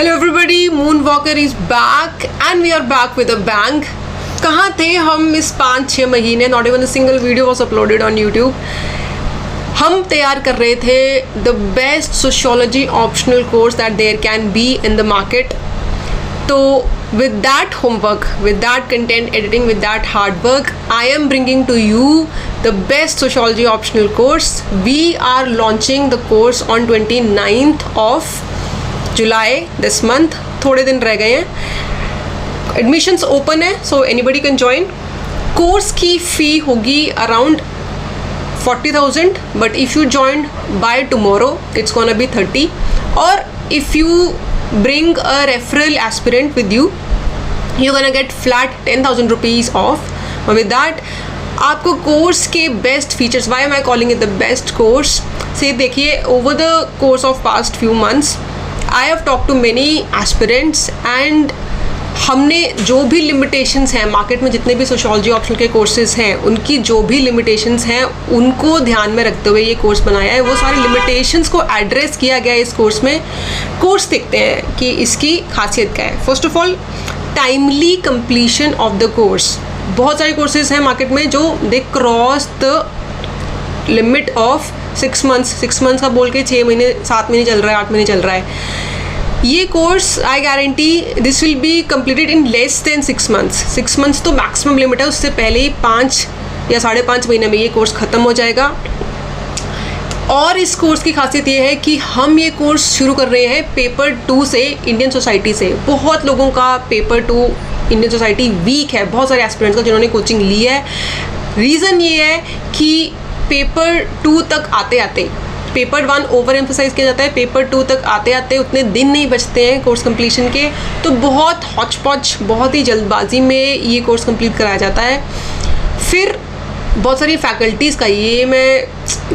Hello everybody, moonwalker is back and we are back with a bang. कहाँ थे हम इस 5-6 महीने? Not even a single video was uploaded on YouTube. हम तैयार कर रहे थे the best sociology optional course that there can be in the market. तो with that homework, with that content editing, with that hard work, I am bringing to you the best sociology optional course. We are launching the course on 29th of July this month. थोड़े दिन रह गए हैं। Admissions open है, so anybody can join. Course की फ़ी होगी around 40,000, but if you join by tomorrow, it's gonna be 30. Or if you bring a referral aspirant with you, you're gonna get flat 10,000 rupees off. With that, आपको course के best features, why am I calling it the best course, से देखिए over the course of past few months I have talk to many aspirants and हमने जो भी limitations हैं market में, जितने भी सोशियोलॉजी ऑप्शनल के कोर्सेज हैं, उनकी जो भी लिमिटेशंस हैं उनको ध्यान में रखते हुए ये कोर्स बनाया है। वो सारे लिमिटेशंस को एड्रेस किया गया है इस कोर्स में। कोर्स देखते हैं कि इसकी खासियत क्या है। First of all, timely completion of the course. बहुत सारे कोर्सेज हैं मार्केट में जो they cross the limit of 6 months. 6 months का बोल के 6 महीने 7 महीने चल रहा है, 8 महीने चल रहा है। ये course I guarantee this will be completed in less than 6 months. 6 months तो मैक्सिमम लिमिट है, उससे पहले ही 5 या 5.5 महीने में ये कोर्स ख़त्म हो जाएगा। और इस कोर्स की खासियत ये है कि हम ये कोर्स शुरू कर रहे हैं पेपर 2 से, इंडियन सोसाइटी से। बहुत लोगों का पेपर 2 इंडियन सोसाइटी वीक है, बहुत सारे एस्पिरेंट्स का जिन्होंने कोचिंग ली है। रीज़न ये है कि पेपर 2 तक आते आते पेपर 1 ओवर एम्फोसाइज किया जाता है, पेपर 2 तक आते आते उतने दिन नहीं बचते हैं कोर्स कंप्लीशन के, तो बहुत हॉच पॉच, बहुत ही जल्दबाजी में ये कोर्स कंप्लीट कराया जाता है। फिर बहुत सारी फैकल्टीज़ का, ये मैं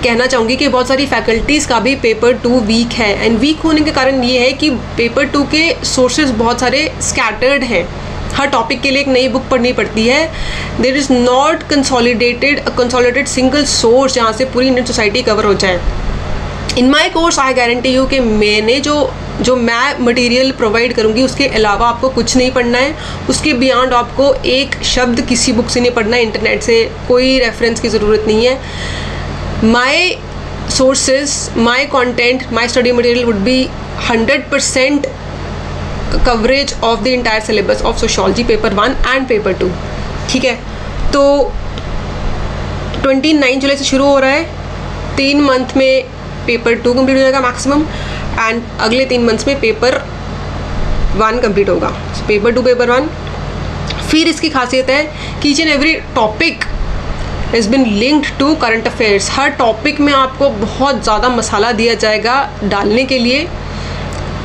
कहना चाहूँगी कि बहुत सारी फैकल्टीज़ का भी पेपर 2 वीक है। एंड वीक होने के कारण ये है कि पेपर 2 के सोर्सेज बहुत सारे स्कैटर्ड हैं। हर टॉपिक के लिए एक नई बुक पढ़नी पड़ती है। There is not consolidated single source जहाँ से पूरी इंडियन सोसाइटी कवर हो जाए। In my course I guarantee you कि मैंने जो मैं मटेरियल प्रोवाइड करूँगी उसके अलावा आपको कुछ नहीं पढ़ना है। उसके बियॉन्ड आपको एक शब्द किसी बुक से नहीं पढ़ना है, इंटरनेट से कोई रेफरेंस की ज़रूरत नहीं है। My sources, my content, my study material would be 100% coverage of the entire syllabus of sociology paper 1 and paper 2। ठीक है, तो 29 जुलाई से शुरू हो रहा है। 3 मंथ में पेपर 2 कंप्लीट हो जाएगा मैक्सिमम, एंड अगले 3 मंथ्स में पेपर 1 कंप्लीट होगा। Paper 2, paper 1। फिर इसकी खासियत है कि each and every topic has been linked to current affairs. हर टॉपिक में आपको बहुत ज़्यादा मसाला दिया जाएगा डालने के लिए,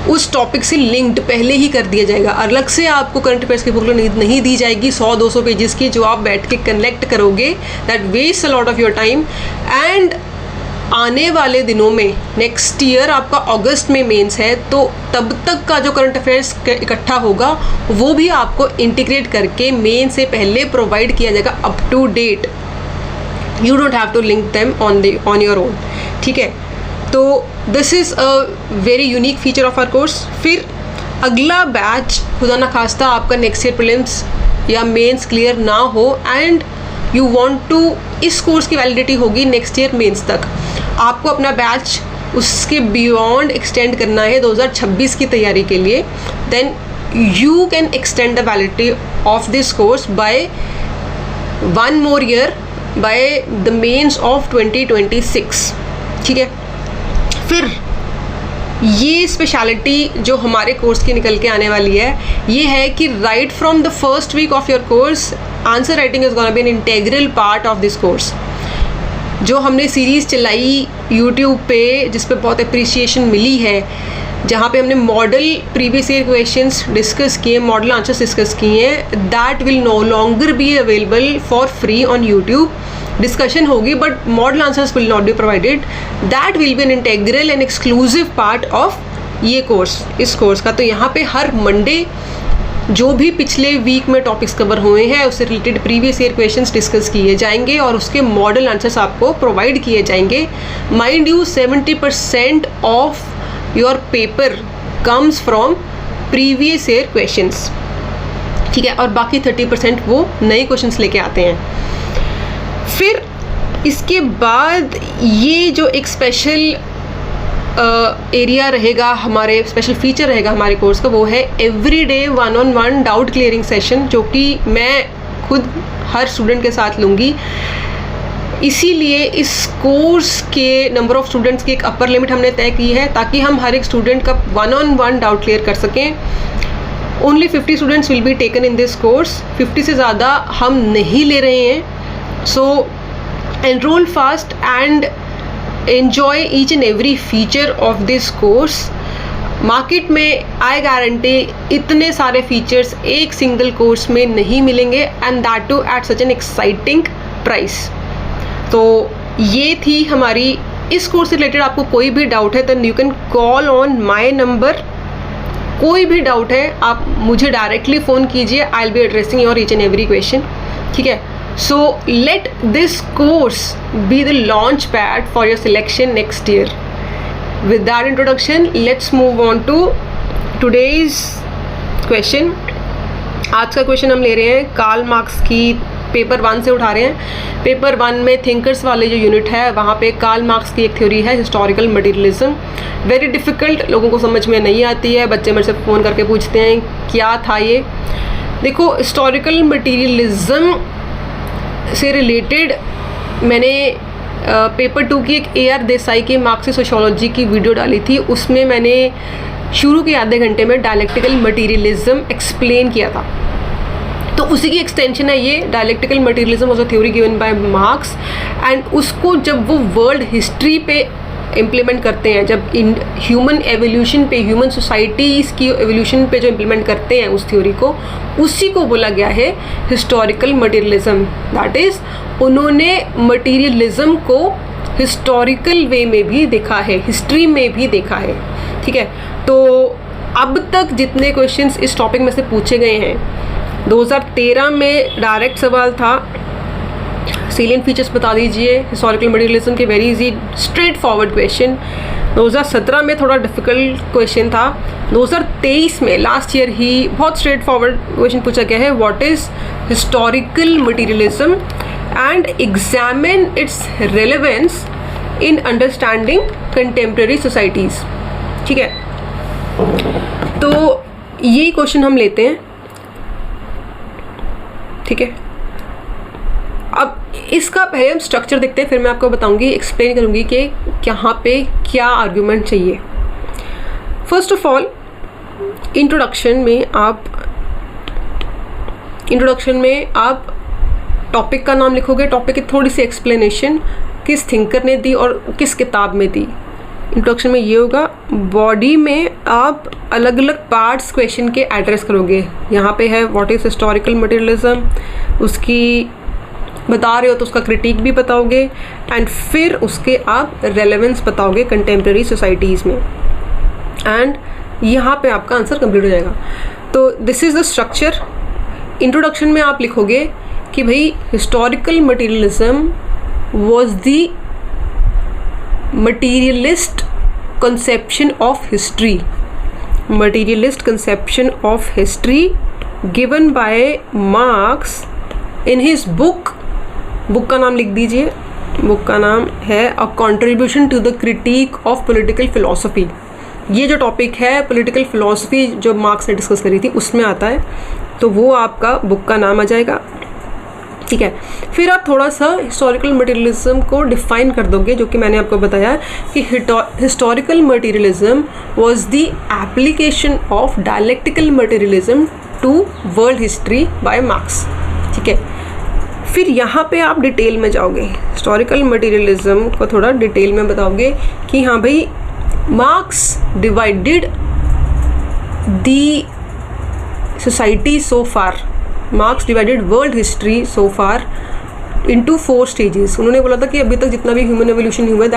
उस टॉपिक से लिंक्ड पहले ही कर दिया जाएगा। अलग से आपको करंट अफेयर्स की बुक नहीं दी जाएगी 100-200 पेजेस की, जो आप बैठ के कनेक्ट करोगे। That waste a lot of your time. And आने वाले दिनों में, नेक्स्ट ईयर आपका अगस्त में मेंस है, तो तब तक का जो करंट अफेयर्स इकट्ठा होगा वो भी आपको इंटीग्रेट करके मेन से पहले प्रोवाइड किया जाएगा up to date. You don't have to link them on your own. ठीक है, तो this is a very unique feature of our course. फिर अगला बैच, खुदा ना खास्ता आपका नेक्स्ट ईयर प्रीलिम्स या मेंस क्लियर ना हो एंड यू वांट टू, इस कोर्स की वैलिडिटी होगी नेक्स्ट ईयर मेंस तक। आपको अपना बैच उसके बियॉन्ड एक्सटेंड करना है 2026 की तैयारी के लिए। Then you can extend the validity of this course by 1 more year by the mains of 2026। ठीक है, फिर ये स्पेशलिटी जो हमारे कोर्स की निकल के आने वाली है, ये है कि right from the first week of your course answer writing is gonna be an integral part of this course. जो हमने सीरीज़ चलाई यूट्यूब पे, जिस पे बहुत अप्रिसिएशन मिली है, जहाँ पे हमने model previous year questions discuss किए, मॉडल आंसर्स डिस्कस किए हैं, that will no longer be available for free on YouTube. Discussion होगी but model answers will not be provided. That will be an integral and exclusive part of ये कोर्स, इस course का। तो यहाँ पे हर मंडे जो भी पिछले वीक में टॉपिक्स कवर हुए हैं उससे related previous year questions discuss किए जाएंगे और उसके मॉडल आंसर्स आपको प्रोवाइड किए जाएंगे। Mind you 70% of your paper comes from previous year questions, ठीक है, और बाकी 30% वो नए क्वेश्चंस लेके आते हैं। फिर इसके बाद ये जो एक स्पेशल एरिया रहेगा, हमारे स्पेशल फीचर रहेगा हमारे कोर्स का, वो है everyday 1-on-1 doubt clearing session, जो कि मैं खुद हर स्टूडेंट के साथ लूँगी। इसीलिए इस कोर्स के नंबर ऑफ़ स्टूडेंट्स की एक अपर लिमिट हमने तय की है, ताकि हम हर एक स्टूडेंट का 1-on-1 डाउट क्लियर कर सकें। Only 50 students will be taken in this course, 50 से ज़्यादा हम नहीं ले रहे हैं। So enrol fast and enjoy each and every feature of this course. Market में आई गारंटी इतने सारे फीचर्स एक सिंगल कोर्स में नहीं मिलेंगे, and that too at such an exciting price. तो ये थी हमारी इस कोर्स से रिलेटेड। आपको कोई भी डाउट है तो you can call on my number. कोई भी डाउट है आप मुझे डायरेक्टली फ़ोन कीजिए, I will be addressing your each and every question, ठीक है। So let this course be the launch pad for your selection next year. With that introduction, let's move on to today's question. आज का question हम ले रहे हैं Karl Marx की paper 1 से उठा रहे हैं। पेपर 1 में थिंकर्स वाले जो यूनिट है वहाँ पे कार्ल मार्क्स की एक थ्योरी है, हिस्टोरिकल मटेरियलिज्म। वेरी डिफ़िकल्ट, लोगों को समझ में नहीं आती है, बच्चे मेरे से फ़ोन करके पूछते हैं क्या था ये। देखो, हिस्टोरिकल मटेरियलिज्म से रिलेटेड मैंने पेपर 2 की एक AR देसाई की मार्क्सिस्ट सोशियोलॉजी की वीडियो डाली थी। उसमें मैंने शुरू के आधे घंटे में डायलेक्टिकल मटेरियलिज्म एक्सप्लेन किया था, तो उसी की एक्सटेंशन है ये। Dialectical materialism was a theory given by marks, and उसको जब वो वर्ल्ड हिस्ट्री पे इम्प्लीमेंट करते हैं, जब इन ह्यूमन एवोल्यूशन पे, ह्यूमन सोसाइटीज़ की एवोल्यूशन पे जो इम्प्लीमेंट करते हैं उस थ्योरी को, उसी को बोला गया है हिस्टोरिकल मटेरियलिज्म। दैट इज़, उन्होंने मटेरियलिज्म को हिस्टोरिकल वे में भी देखा है, हिस्ट्री में भी देखा है, ठीक है। तो अब तक जितने क्वेश्चंस इस टॉपिक में से पूछे गए हैं, 2013 में डायरेक्ट सवाल था, सेलिएंट फीचर्स बता दीजिए हिस्टोरिकल मटेरियलिज्म के, very easy straight forward question. 2017 में थोड़ा डिफिकल्ट क्वेश्चन था। 2023 में लास्ट ईयर ही बहुत स्ट्रेट फॉरवर्ड क्वेश्चन पूछा गया है, what is historical materialism and examine it's relevance in understanding contemporary societies, ठीक है। तो यही क्वेश्चन हम लेते हैं, ठीक है। अब इसका पहले हम स्ट्रक्चर देखते हैं, फिर मैं आपको बताऊंगी, एक्सप्लेन करूंगी कि यहाँ पे क्या आर्ग्यूमेंट चाहिए। फर्स्ट ऑफ ऑल, इंट्रोडक्शन में आप टॉपिक का नाम लिखोगे, टॉपिक की थोड़ी सी एक्सप्लेनेशन किस थिंकर ने दी और किस किताब में दी। इंट्रोडक्शन में ये होगा। बॉडी में आप अलग अलग पार्ट्स क्वेश्चन के एड्रेस करोगे। यहाँ पे है व्हाट इज़ हिस्टोरिकल मटेरियलिज्म, उसकी बता रहे हो तो उसका क्रिटिक भी बताओगे, एंड फिर उसके आप रेलेवेंस बताओगे कंटेम्प्रेरी सोसाइटीज़ में, एंड यहाँ पे आपका आंसर कंप्लीट हो जाएगा। तो this is the structure. Introduction में आप लिखोगे कि भाई historical materialism was the materialist conception of history, materialist conception of history given by Marx in his book का नाम लिख दीजिए, बुक का नाम है A Contribution to the Critique of Political Philosophy। ये जो टॉपिक है पॉलिटिकल फिलॉसफी जो मार्क्स ने डिस्कस करी थी उसमें आता है, तो वो आपका बुक का नाम आ जाएगा, ठीक है। फिर आप थोड़ा सा हिस्टोरिकल मटेरियलिज्म को डिफाइन कर दोगे, जो कि मैंने आपको बताया कि historical materialism was the application of dialectical materialism to world history by Marx, ठीक है। फिर यहाँ पे आप डिटेल में जाओगे, हिस्टोरिकल मटेरियलिज्म को थोड़ा डिटेल में बताओगे कि हाँ भाई marks divided the society so far, marks divided world history so far into 4 stages. उन्होंने बोला था कि अभी तक जितना भी ह्यूमन एवोल्यूशन हुआ है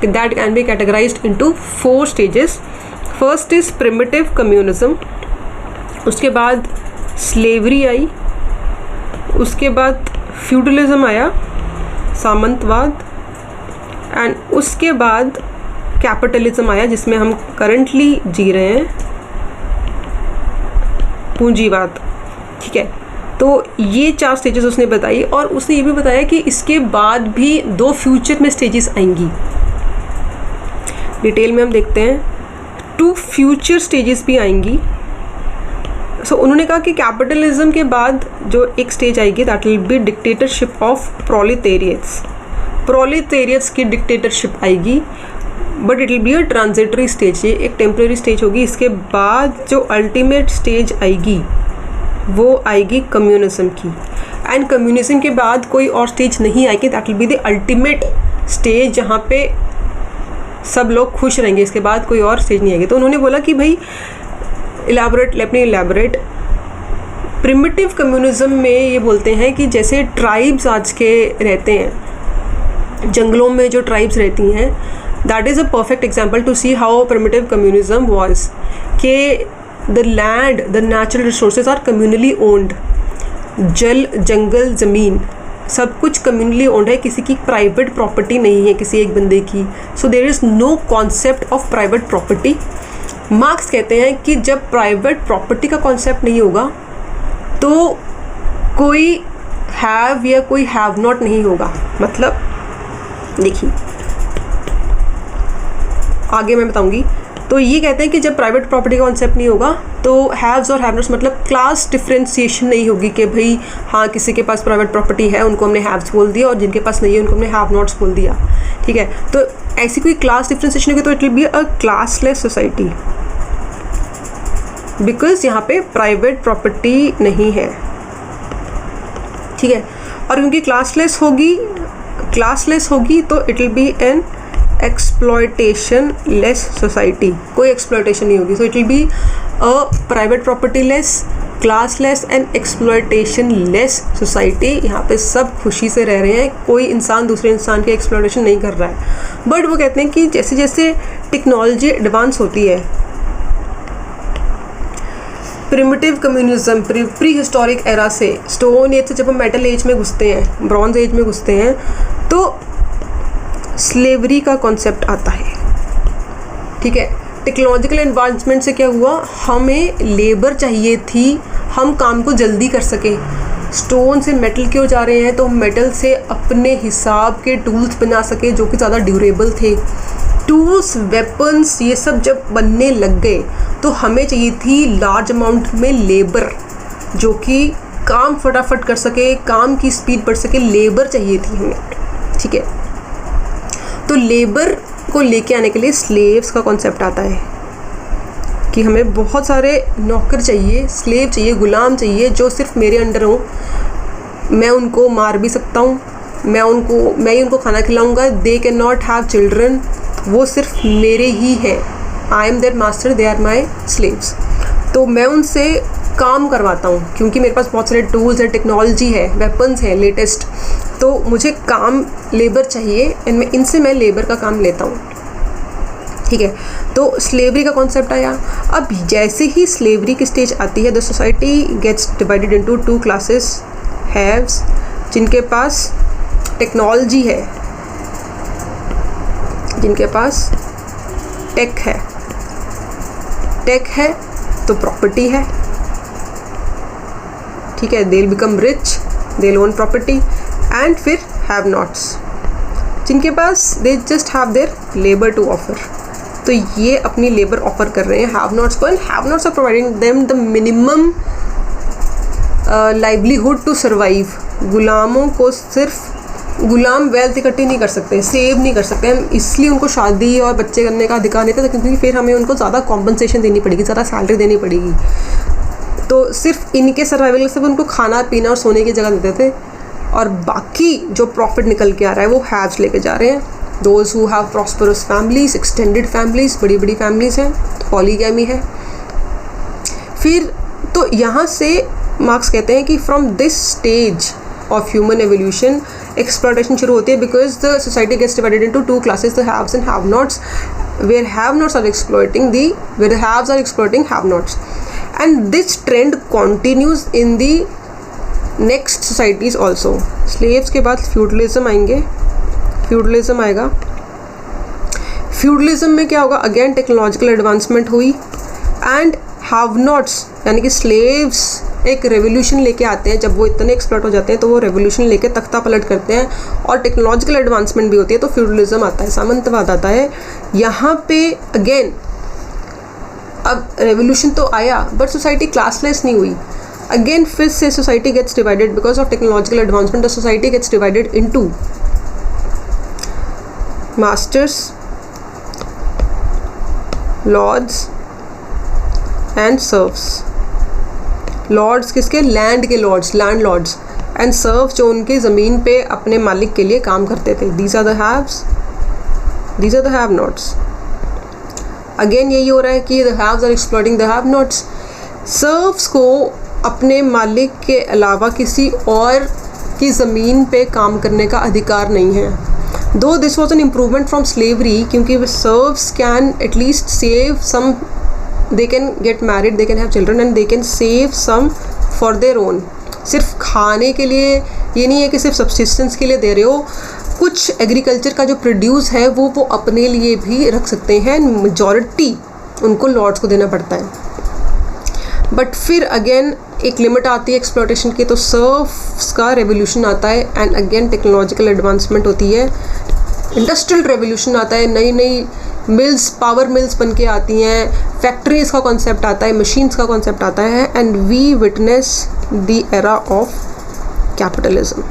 that can be categorised into 4 stages. First is primitive communism, उसके बाद स्लेवरी आई, उसके बाद फ्यूडलिज्म आया, सामंतवाद, एंड उसके बाद कैपिटलिज्म आया जिसमें हम करंटली जी रहे हैं, पूंजीवाद, ठीक है। तो ये 4 स्टेजेस उसने बताई, और उसने ये भी बताया कि इसके बाद भी 2 फ्यूचर में स्टेजेस आएंगी। डिटेल में हम देखते हैं, 2 फ्यूचर स्टेजेस भी आएंगी। उन्होंने कहा कि कैपिटलिज्म के बाद जो एक स्टेज आएगी that will be dictatorship of proletariats. Proletariats की डिक्टेटरशिप आएगी, but it will be a transitory stage, ये एक टेम्परेरी स्टेज होगी। इसके बाद जो अल्टीमेट स्टेज आएगी वो आएगी कम्युनिज्म की, एंड कम्युनिज्म के बाद कोई और स्टेज नहीं आएगी, that will be the ultimate stage जहाँ पे सब लोग खुश रहेंगे। इसके बाद कोई और स्टेज नहीं आएगी। तो उन्होंने बोला कि भाई इलेबोरेट प्रिमिटिव कम्युनिज्म में ये बोलते हैं कि जैसे ट्राइब्स आज के रहते हैं, जंगलों में जो ट्राइब्स रहती हैं, that is a perfect example to see how primitive communism was, के the land, the natural resources are communally owned. जल, जंगल, ज़मीन सब कुछ कम्युनली ओन्ड है, किसी की प्राइवेट प्रॉपर्टी नहीं है किसी एक बंदे की। So there is no concept of private property. Marx कहते हैं कि जब प्राइवेट प्रॉपर्टी का कॉन्सेप्ट नहीं होगा तो कोई हैव या कोई हैव नॉट नहीं होगा। मतलब देखिए आगे मैं बताऊंगी। तो ये कहते हैं कि जब प्राइवेट प्रॉपर्टी का कॉन्सेप्ट नहीं होगा तो हैव्स और हैव नॉट्स, मतलब क्लास डिफ्रेंसिएशन नहीं होगी कि भाई हाँ किसी के पास प्राइवेट प्रॉपर्टी है उनको हमने हैव्स बोल दिया, और जिनके पास नहीं है उनको हमने हैव नॉट्स बोल दिया, ठीक है। तो ऐसी कोई क्लास डिफ्रेंसिएशन होगी तो it will be a classless society, because यहाँ पे प्राइवेट प्रॉपर्टी नहीं है, ठीक है। और क्योंकि क्लासलेस होगी तो it will be an exploitation less society, कोई एक्सप्लॉयटेशन नहीं होगी। So it will be a private property less, class less and exploitation less society. यहाँ पे सब खुशी से रह रहे हैं, कोई इंसान दूसरे इंसान की एक्सप्लॉयटेशन नहीं कर रहा है। बट वो कहते हैं कि जैसे जैसे टेक्नोलॉजी एडवांस होती है, primitive communism pre historic era से, स्टोन एज से जब हम मेटल एज में घुसते हैं, ब्रॉन्ज एज में घुसते हैं, तो स्लेवरी का कॉन्सेप्ट आता है, ठीक है। टेक्नोलॉजिकल एडवांसमेंट से क्या हुआ, हमें लेबर चाहिए थी, हम काम को जल्दी कर सके। स्टोन से मेटल क्यों जा रहे हैं, तो मेटल से अपने हिसाब के टूल्स बना सके जो कि ज़्यादा ड्यूरेबल थे। टूल्स, वेपन्स, ये सब जब बनने लग गए तो हमें चाहिए थी लार्ज अमाउंट में लेबर जो कि काम फटाफट कर सके, काम की स्पीड बढ़ सके, लेबर चाहिए थी हमें, ठीक है। तो लेबर को लेके आने के लिए स्लेव्स का कॉन्सेप्ट आता है कि हमें बहुत सारे नौकर चाहिए, स्लेव चाहिए, गुलाम चाहिए जो सिर्फ मेरे अंडर हों। मैं उनको मार भी सकता हूँ, मैं ही उनको खाना खिलाऊँगा। They can not have children, वो सिर्फ मेरे ही हैं। I am their master, they are my slaves. तो मैं उनसे काम करवाता हूँ क्योंकि मेरे पास बहुत सारे टूल्स है, टेक्नोलॉजी है, वेपन्स हैं लेटेस्ट, तो मुझे काम लेबर चाहिए एंड इनसे मैं लेबर का काम लेता हूँ, ठीक है। तो स्लेवरी का कॉन्सेप्ट आया। अब जैसे ही स्लेवरी की स्टेज आती है, the society gets divided into 2 classes, haves जिनके पास टेक्नोलॉजी है, जिनके पास टेक है तो प्रॉपर्टी है, ठीक है। They will become rich, they will own property. And फिर हैव नॉट्स जिनके पास they just have their labour to offer, तो ये अपनी लेबर ऑफर कर रहे हैं हैव नॉट्स को, and have nots are providing them the minimum livelihood to survive. गुलामों को सिर्फ गुलाम वेल्थ इकट्ठी नहीं कर सकते, सेव नहीं कर सकते, इसलिए उनको शादी और बच्चे करने का अधिकार नहीं था, क्योंकि फिर हमें उनको ज़्यादा कॉम्पनसेशन देनी पड़ेगी, ज़्यादा सैलरी देनी पड़ेगी। तो सिर्फ इनके सर्वाइवल के सिर्फ उनको खाना पीना और सोने की जगह देते थे, और बाकी जो प्रॉफिट निकल के आ रहा है वो हैव्स लेके जा रहे हैं। Those who have prosperous families, extended families, बड़ी बड़ी फैमिलीज हैं, पॉलीगैमी है। फिर तो यहाँ से मार्क्स कहते हैं कि from this stage of human evolution exploitation शुरू होती है, because the society gets divided into 2 classes, the haves and have nots, where have nots are exploiting where the haves are exploiting have nots, and this trend continues in the next societies also. slaves के बाद feudalism आएंगे, feudalism आएगा। feudalism में क्या होगा, again technological advancement हुई and have knots यानी कि स्लेव्स एक रेवोल्यूशन लेके आते हैं। जब वो इतने एक्सप्लॉइट हो जाते हैं तो वो रेवोल्यूशन लेके तख्ता पलट करते हैं और टेक्नोलॉजिकल एडवांसमेंट भी होती है, तो फ्यूडलिज्म आता है, सामंतवाद आता है। यहाँ पे अगेन अब रेवोल्यूशन तो आया बट सोसाइटी क्लासलेस नहीं हुई। अगेन फिर से society gets divided because of technological advancement. The society gets divided into masters, lords and serfs. Lords किसके? लैंड के lords, land lords, and serf जो उनकी ज़मीन पे अपने मालिक के लिए काम करते थे। These are the haves, these are the have nots. Again यही हो रहा है कि the haves are exploiting the have nots. Serfs को अपने मालिक के अलावा किसी और की ज़मीन पे काम करने का अधिकार नहीं है। Though this was an improvement from slavery, क्योंकि serfs can at least save some, they can get married, they can have children and they can save some for their own। सिर्फ खाने के लिए ये नहीं है कि सिर्फ सब्सिस्टेंस के लिए दे रहे हो, कुछ एग्रीकल्चर का जो प्रोड्यूस है वो अपने लिए भी रख सकते हैं। मेजॉरिटी उनको लॉर्ड्स को देना पड़ता है। बट फिर अगेन एक लिमिट आती है एक्सप्लॉयटेशन की, तो सर्व्स का रेवोल्यूशन आता है एंड अगेन टेक्नोलॉजिकल एडवांसमेंट होती है, इंडस्ट्रियल रेवोल्यूशन आता है, नई नई मिल्स, पावर मिल्स बन के आती हैं, फैक्ट्रीज का कॉन्सेप्ट आता है, मशीन्स का कॉन्सेप्ट आता है, and we witness the era of capitalism.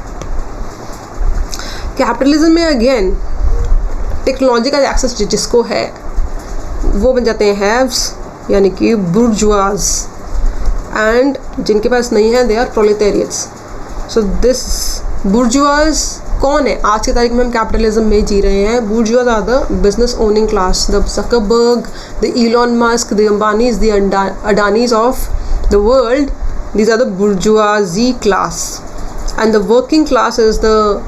Capitalism में अगेन टेक्नोलॉजी का एक्सेस जिसको है वो बन जाते हैं हैव्स यानी कि बुर्जुआज, एंड जिनके पास नहीं है दे आर प्रोलेटेरियट्स। सो दिस बुर्जुआज कौन है? आज की तारीख में हम कैपिटलिज्म में जी रहे हैं। Bourgeoisie are the business owning class, the Zuckerberg, the Elon Musk, the Ambanis, the Adanis of the world. These are the bourgeoisie class and the working class is the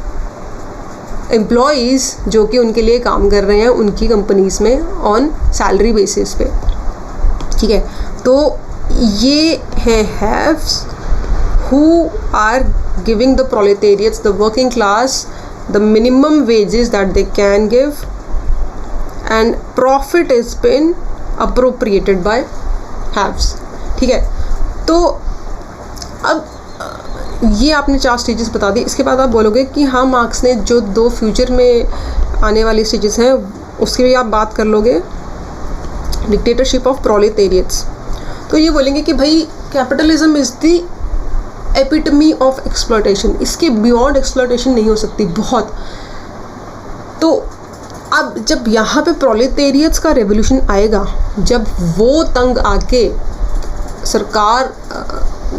employees जो कि उनके लिए काम कर रहे हैं उनकी कंपनीज में ऑन सैलरी बेसिस पे। ठीक है, तो ये हैं haves who are giving the proletariats, the working class, the minimum wages that they can give, and profit has been appropriated by haves। ठीक है, तो अब ये आपने 4 स्टेजेस बता दी। इसके बाद आप बोलोगे कि हाँ मार्क्स ने जो 2 फ्यूचर में आने वाली स्टेजेस हैं उसकी भी आप बात कर लोगे, डिक्टेटरशिप ऑफ प्रोलेटेरियट्स। तो ये बोलेंगे कि भाई capitalism is the epitome of exploitation, इसके बियॉन्ड एक्सप्लॉयटेशन नहीं हो सकती बहुत। तो अब जब यहाँ पे प्रोलेटेरियट्स का रेवोल्यूशन आएगा, जब वो तंग आके सरकार,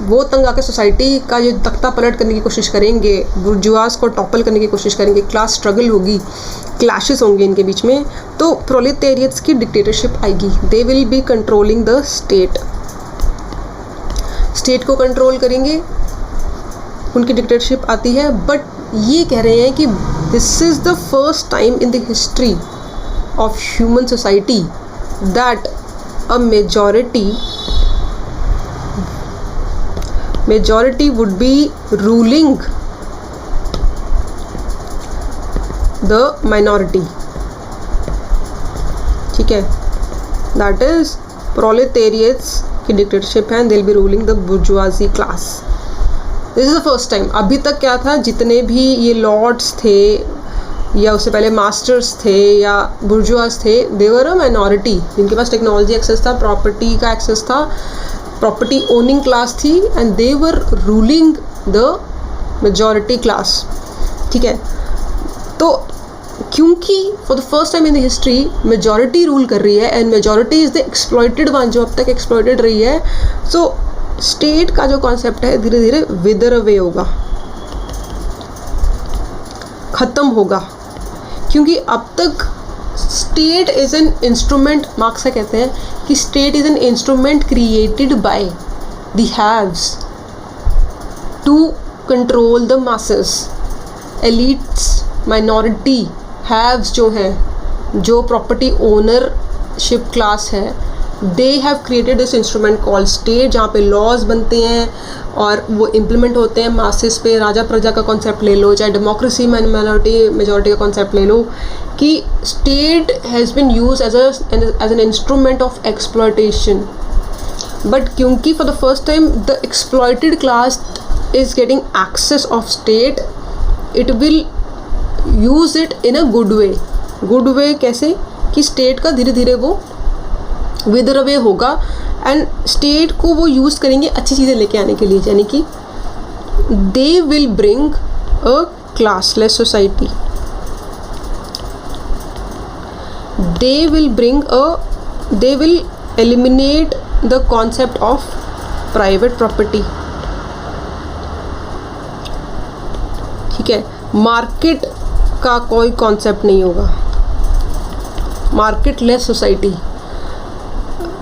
वो तंग आके सोसाइटी का जो तख्ता पलट करने की कोशिश करेंगे, बुर्जुआस को टॉपल करने की कोशिश करेंगे, क्लास स्ट्रगल होगी, क्लैशेस होंगे इनके बीच में, तो प्रोलेटेरियट्स की डिक्टेटरशिप आएगी। They will be controlling the state, state को कंट्रोल करेंगे, उनकी डिक्टेटरशिप आती है। बट ये कह रहे हैं कि this is the first time in the history of human society that a majority would be ruling the minority। ठीक है, that is proletariats की डिक्टेटरशिप है, they'll be ruling the bourgeoisie class। This is the first time. अभी तक क्या था, जितने भी ये लॉर्ड्स थे या उससे पहले मास्टर्स थे या बुर्जुआस थे, दे वर अ माइनॉरिटी जिनके पास टेक्नोलॉजी एक्सेस था, प्रॉपर्टी का एक्सेस था, प्रॉपर्टी ओनिंग क्लास थी, and they were ruling the majority class. ठीक है, तो क्योंकि for the first time in the history majority rule कर रही है and majority is the exploited one, जो अब तक एक्सप्लॉइटेड रही है, सो स्टेट का जो कॉन्सेप्ट है धीरे धीरे विदर अवे होगा, ख़त्म होगा। क्योंकि अब तक state is an instrument, Marx से कहते हैं कि state is an instrument created by the haves to control the masses. Elites, minority, haves जो हैं, जो प्रॉपर्टी ओनरशिप क्लास है, they have created this instrument called state, जहाँ पे लॉज बनते हैं और वो इम्प्लीमेंट होते हैं मासेस पे। राजा प्रजा का कॉन्सेप्ट ले लो, चाहे डेमोक्रेसी माइनॉरिटी मेजॉरिटी का कॉन्सेप्ट ले लो, कि state has been used as an instrument of exploitation. But क्योंकि for the first time the exploited class is getting access of state, it will use it in a good way. Good way कैसे कि state का धीरे धीरे वो wither away होगा and state को वो यूज़ करेंगे अच्छी चीज़ें लेके आने के लिए, यानी कि they will bring a classless society. they will eliminate the concept of private property. ठीक है, मार्केट का कोई कॉन्सेप्ट नहीं होगा, मार्केट लेस सोसाइटी.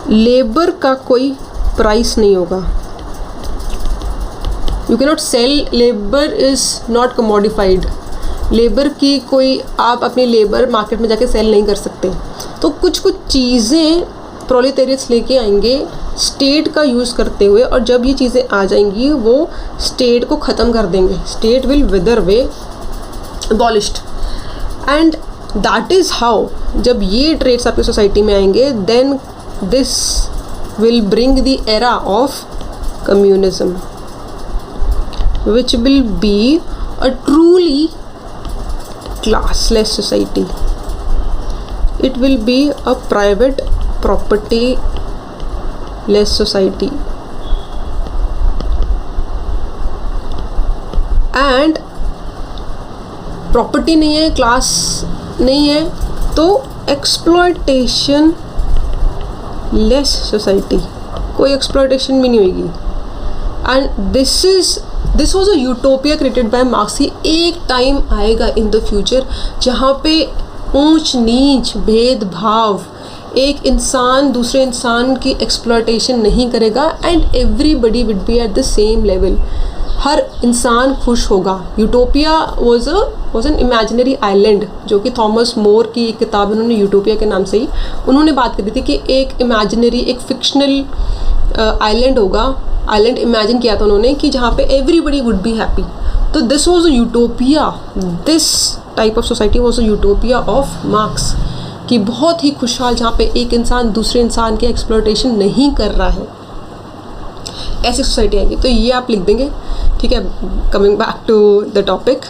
लेबर का कोई प्राइस नहीं होगा. You can not sell, labour is not commodified. Labour की कोई, आप अपनी लेबर मार्केट में जाके सेल नहीं कर सकते. तो कुछ कुछ चीज़ें प्रोलेटेरियट्स लेके आएंगे स्टेट का यूज़ करते हुए, और जब ये चीज़ें आ जाएंगी वो स्टेट को ख़त्म कर देंगे. State will wither away, abolished. And that is how, जब ये ट्रेड्स आपकी सोसाइटी में आएंगे, then this will bring the era of communism, which will be a truly classless society. It will be a private property less society. And property नहीं है, class नहीं है, तो exploitation less society. कोई exploitation भी नहीं होगी. And this was a utopia created by Marx. एक टाइम आएगा in the future जहाँ पे ऊंच नीच भेदभाव, एक इंसान दूसरे इंसान की एक्सप्लॉयटेशन नहीं करेगा and everybody will be at the same level. हर इंसान खुश होगा. Utopia was an imaginary island, जो कि थॉमस मोर की एक किताब उन्होंने यूटोपिया के नाम से ही उन्होंने बात करी थी कि एक इमेजिनरी, एक फिक्शनल आइलैंड होगा. आइलैंड इमेजिन किया था उन्होंने कि जहाँ पे एवरीबडी वुड बी हैप्पी. तो this was a utopia, this type of society was a utopia of marks, कि बहुत ही खुशहाल, जहाँ पे एक इंसान दूसरे इंसान की एक्सप्लॉयटेशन नहीं कर रहा है, ऐसी सोसाइटी आएगी. तो ये आप लिख देंगे. ठीक है, coming back to the topic,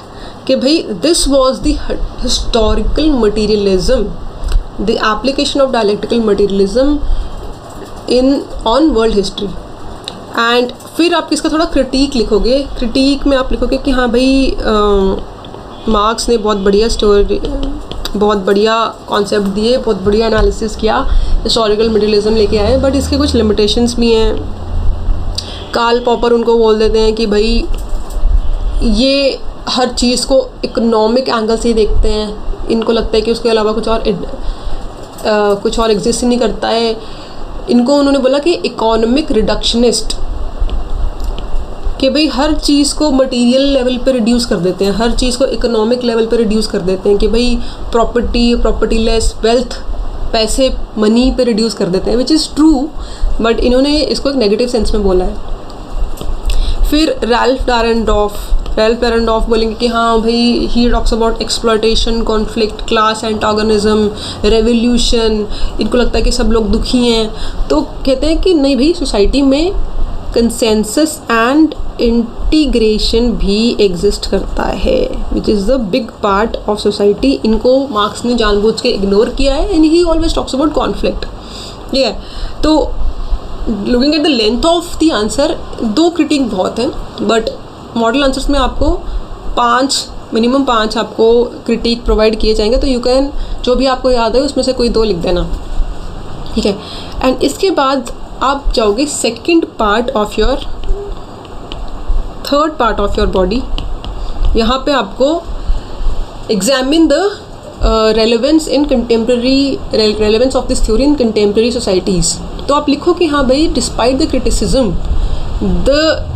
कि भाई this was the historical materialism, the application of dialectical materialism in on world history. And फिर आप इसका थोड़ा क्रिटिक लिखोगे. क्रिटिक में आप लिखोगे कि हाँ भाई मार्क्स ने बहुत बढ़िया स्टोरी, बहुत बढ़िया कॉन्सेप्ट दिए, बहुत बढ़िया एनालिसिस किया, हिस्टोरिकल मटीरियलिज्म लेके आए, बट इसके कुछ लिमिटेशंस भी हैं. कार्ल पॉपर उनको बोल देते हैं कि भाई ये हर चीज़ को इकोनॉमिक एंगल से ही देखते हैं, इनको लगता है कि उसके अलावा कुछ और एग्जिस्ट ही नहीं करता है. इनको उन्होंने बोला कि इकोनॉमिक रिडक्शनिस्ट, कि भाई हर चीज़ को मटेरियल लेवल पे रिड्यूस कर देते हैं, हर चीज़ को इकोनॉमिक लेवल पे रिड्यूस कर देते हैं, कि भाई प्रॉपर्टी लेस, वेल्थ, पैसे, मनी पे रिड्यूस कर देते हैं, विच इज़ ट्रू, बट इन्होंने इसको एक नेगेटिव सेंस में बोला है. फिर रैल्फ डारेंडॉफ बोलेंगे कि हाँ भाई he talks about exploitation, conflict, class antagonism, revolution. इनको लगता है कि सब लोग दुखी हैं, तो कहते हैं कि नहीं भाई, सोसाइटी में कंसेंसस एंड इंटीग्रेशन भी एग्जिस्ट करता है, which is the big part of society. इनको मार्क्स ने जानबूझ के इग्नोर किया है and he always talks about conflict. ठीक है, तो looking at the length of the answer, 2 critic बहुत हैं, बट मॉडल आंसर्स में आपको मिनिमम 5 आपको क्रिटिक प्रोवाइड किए जाएंगे. तो यू कैन, जो भी आपको याद है उसमें से कोई 2 लिख देना. ठीक है, एंड इसके बाद आप जाओगे third part of your body. यहाँ पे आपको examine the relevance of this theory in contemporary societies. तो आप लिखो कि हाँ भाई, despite the criticism, the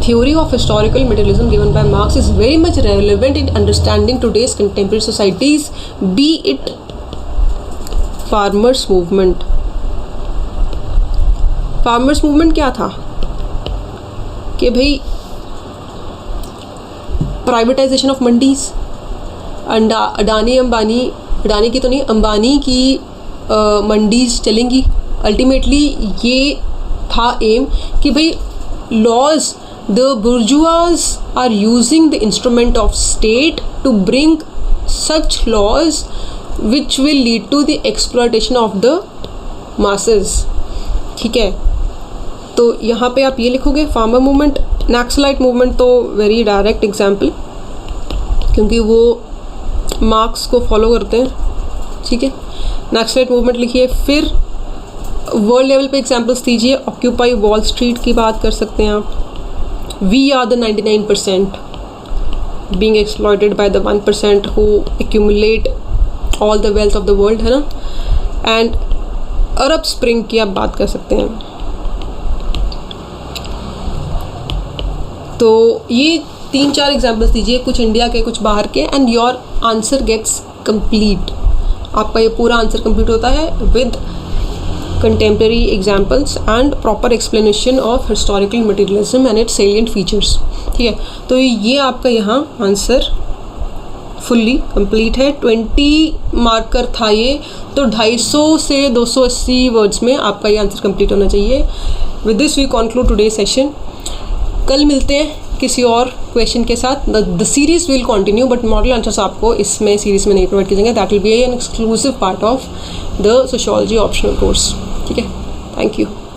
theory of historical materialism given by Marx is very much relevant in understanding today's contemporary societies, be it farmers movement. farmers movement क्या था कि भाई प्राइवेटाइजेशन ऑफ मंडीज, अडानी की मंडीज चलेंगी. अल्टीमेटली ये था एम कि भाई laws the bourgeoisie are using the instrument of state to bring such laws which will lead to the exploitation of the masses. ठीक है, तो यहाँ पे आप ये लिखोगे फार्मर मूवमेंट। नक्सलाइट मूवमेंट तो वेरी डायरेक्ट एग्जाम्पल, क्योंकि वो मार्क्स को फॉलो करते हैं। ठीक है, नक्सलाइट मूवमेंट लिखिए। फिर वर्ल्ड लेवल पे एग्जांपल्स दीजिए। ऑक्यूपाई वॉल स्ट्रीट की बात कर सकते हैं आप। We are the 99% being exploited by the 1% who accumulate all the wealth of the world, है ना। एंड अरब स्प्रिंग की आप बात कर सकते हैं। तो ये 3-4 एग्जाम्पल्स दीजिए, कुछ इंडिया के कुछ बाहर के, and your answer gets complete. आपका ये पूरा आंसर कंप्लीट होता है with contemporary examples and proper explanation of historical materialism and its salient features. ठीक है, तो ये आपका यहाँ आंसर फुल्ली कंप्लीट है। 20 मार्कर था ये, तो 250 से 280 वर्ड्स में आपका ये आंसर कंप्लीट होना चाहिए। With this we conclude today session. कल मिलते हैं किसी और क्वेश्चन के साथ। The series will continue, but model answers आपको इसमें सीरीज में नहीं प्रोवाइड किए जाएंगे। That will be an exclusive part of the sociology optional course. ठीक है, थैंक यू।